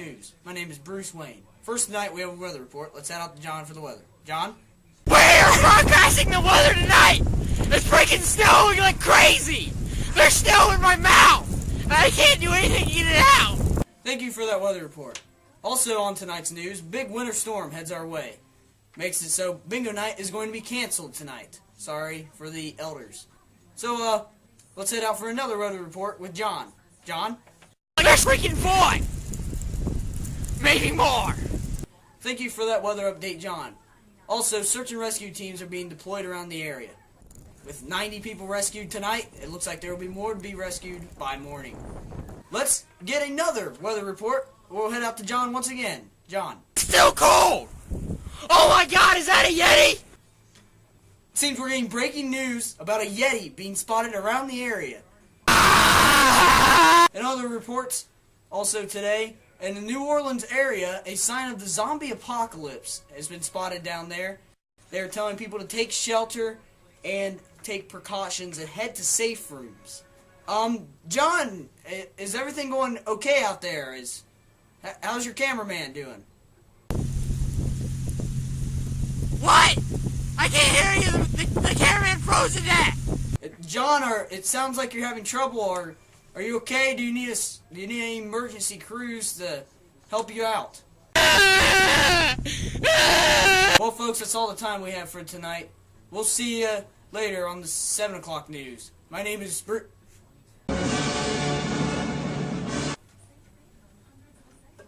News. My name is Bruce Wayne. First tonight we have a weather report. Let's head out to John for the weather. John? We are broadcasting the weather tonight! It's freaking snowing like crazy! There's snow in my mouth! And I can't do anything to get it out! Thank you for that weather report. Also on tonight's news, big winter storm heads our way. Makes it so bingo night is going to be canceled tonight. Sorry for the elders. So, let's head out for another weather report with John. John? There's freaking 4! Maybe more! Thank you for that weather update, John. Also, search and rescue teams are being deployed around the area. With 90 people rescued tonight, it looks like there will be more to be rescued by morning. Let's get another weather report. We'll head out to John once again. John. Still cold! Oh my god, is that a Yeti? It seems we're getting breaking news about a Yeti being spotted around the area. And other reports also today, in the New Orleans area, a sign of the zombie apocalypse has been spotted down there. They're telling people to take shelter and take precautions and head to safe rooms. John, is everything going okay out there? How's your cameraman doing? What? I can't hear you! The cameraman froze to death! John, it sounds like you're having trouble. Are you okay? Do you need any emergency crews to help you out? Well, folks, that's all the time we have for tonight. We'll see you later on the 7 o'clock news. My name is